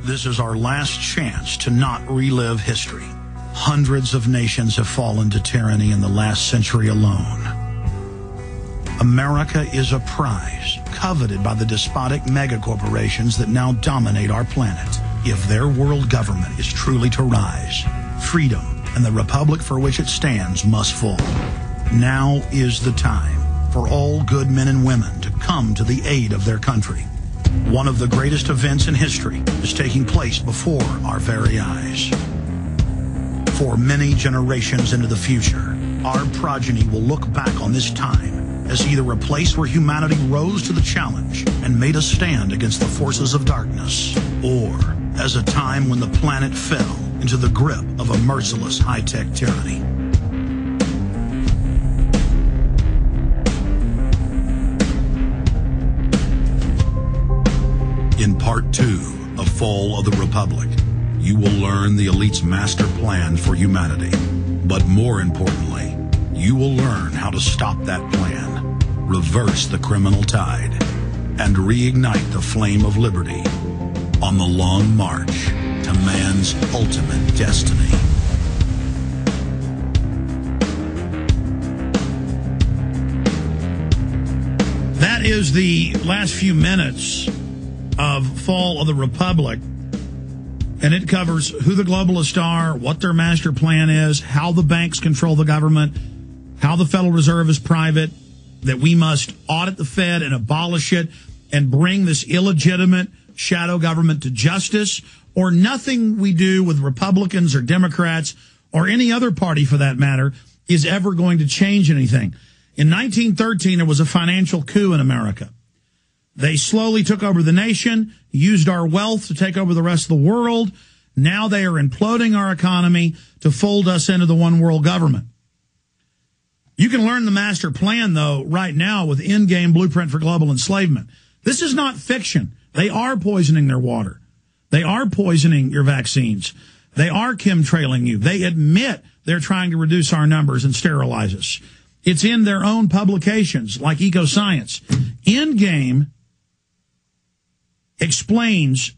This is our last chance to not relive history. Hundreds of nations have fallen to tyranny in the last century alone. America is a prize coveted by the despotic megacorporations that now dominate our planet. If their world government is truly to rise, freedom and the republic for which it stands must fall. Now is the time for all good men and women to come to the aid of their country. One of the greatest events in history is taking place before our very eyes. For many generations into the future, our progeny will look back on this time as either a place where humanity rose to the challenge and made a stand against the forces of darkness, or as a time when the planet fell into the grip of a merciless high-tech tyranny. In Part 2 of Fall of the Republic, you will learn the elite's master plan for humanity. But more importantly, you will learn how to stop that plan, reverse the criminal tide, and reignite the flame of liberty on the long march to man's ultimate destiny. That is the last few minutes of Fall of the Republic, and it covers who the globalists are, what their master plan is, how the banks control the government, how the Federal Reserve is private, that we must audit the Fed and abolish it and bring this illegitimate shadow government to justice, or nothing we do with Republicans or Democrats or any other party for that matter is ever going to change anything. In 1913, there was a financial coup in America. They slowly took over the nation, used our wealth to take over the rest of the world. Now they are imploding our economy to fold us into the one world government. You can learn the master plan, though, right now with in-game blueprint for global enslavement. This is not fiction. They are poisoning their water. They are poisoning your vaccines. They are chemtrailing you. They admit they're trying to reduce our numbers and sterilize us. It's in their own publications, like Ecoscience. In-game explains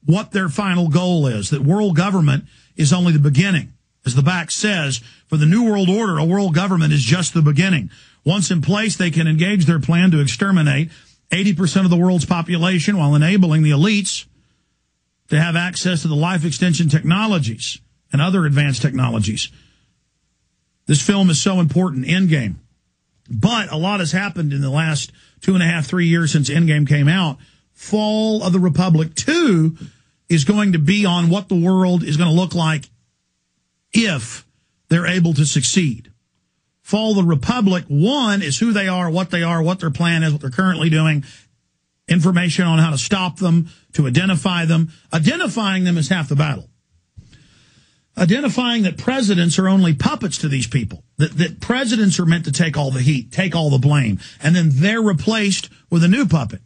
what their final goal is, that world government is only the beginning. As the back says, for the New World Order, a world government is just the beginning. Once in place, they can engage their plan to exterminate 80% of the world's population while enabling the elites to have access to the life extension technologies and other advanced technologies. This film is so important, Endgame. But a lot has happened in the last 2.5, 3 years since Endgame came out. Fall of the Republic 2 is going to be on what the world is going to look like if they're able to succeed. Fall of the Republic 1 is who they are, what their plan is, what they're currently doing, information on how to stop them, to identify them. Identifying them is half the battle. Identifying that presidents are only puppets to these people, that presidents are meant to take all the heat, take all the blame, and then they're replaced with a new puppet.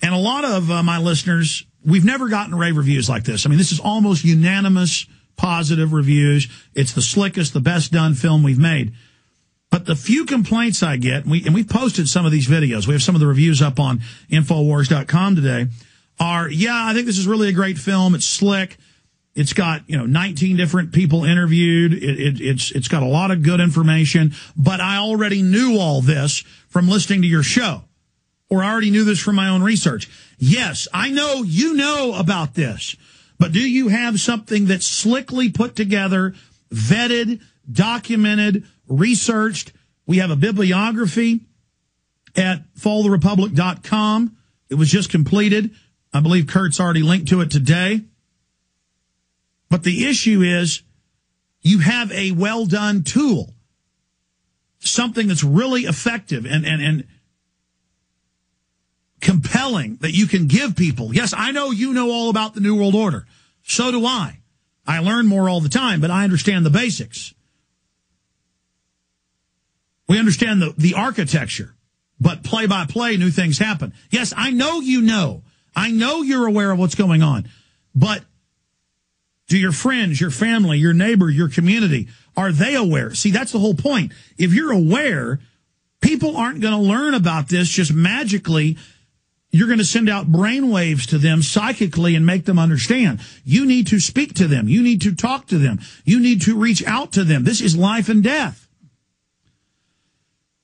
And a lot of my listeners, we've never gotten rave reviews like this. I mean, this is almost unanimous positive reviews. It's the slickest, the best done film we've made. But the few complaints I get, and we've posted some of these videos, we have some of the reviews up on Infowars.com today, are, yeah, I think this is really a great film. It's slick. It's got, 19 different people interviewed. It's got a lot of good information. But I already knew all this from listening to your show, or I already knew this from my own research. Yes, I know you know about this. But do you have something that's slickly put together, vetted, documented, researched? We have a bibliography at falltherepublic.com. It was just completed. I believe Kurt's already linked to it today. But the issue is you have a well-done tool, something that's really effective and compelling that you can give people. Yes, I know you know all about the New World Order. So do I. I learn more all the time, but I understand the basics. We understand the architecture, but play by play, new things happen. Yes, I know you know. I know you're aware of what's going on, but do your friends, your family, your neighbor, your community, are they aware? See, that's the whole point. If you're aware, people aren't going to learn about this just magically you're going to send out brainwaves to them psychically and make them understand. You need to speak to them. You need to talk to them. You need to reach out to them. This is life and death.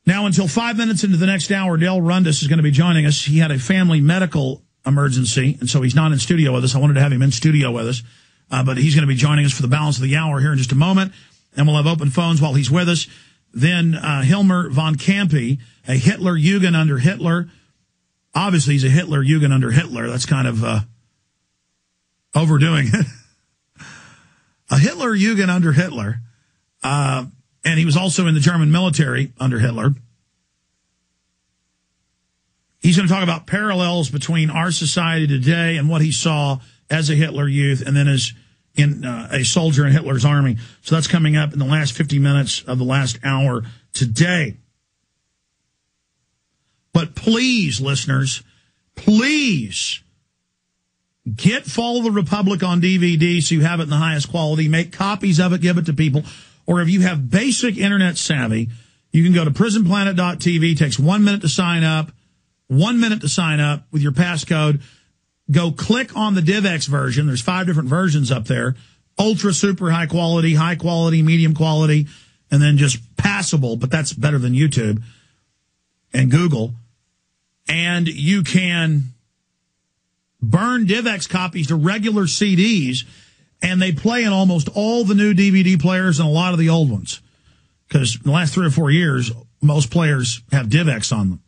Now, until 5 minutes into the next hour, Dale Rundis is going to be joining us. He had a family medical emergency, and so he's not in studio with us. I wanted to have him in studio with us, but he's going to be joining us for the balance of the hour here in just a moment, and we'll have open phones while he's with us. Then Hilmer von Kampe, a Hitler-Jugend under Hitler. Obviously, he's a Hitler-Jugend under Hitler. That's kind of overdoing it. A Hitler-Jugend under Hitler. And he was also in the German military under Hitler. He's going to talk about parallels between our society today and what he saw as a Hitler youth and then as a soldier in Hitler's army. So that's coming up in the last 50 minutes of the last hour today. But please, listeners, please get Follow the Republic on DVD so you have it in the highest quality. Make copies of it, give it to people. Or if you have basic internet savvy, you can go to prisonplanet.tv. It takes 1 minute to sign up. 1 minute to sign up with your passcode. Go click on the DivX version. There's 5 different versions up there. Ultra, super high quality, medium quality, and then just passable, but that's better than YouTube and Google. And you can burn DivX copies to regular CDs, and they play in almost all the new DVD players and a lot of the old ones. Because in the last 3 or 4 years, most players have DivX on them.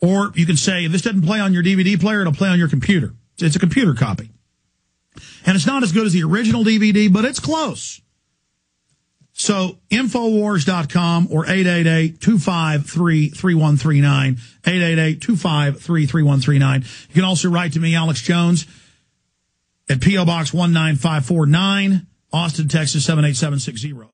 Or you can say, if this doesn't play on your DVD player, it'll play on your computer. It's a computer copy. And it's not as good as the original DVD, but it's close. So, Infowars.com or 888-253-3139, 888-253-3139. You can also write to me, Alex Jones, at P.O. Box 19549, Austin, Texas 78760.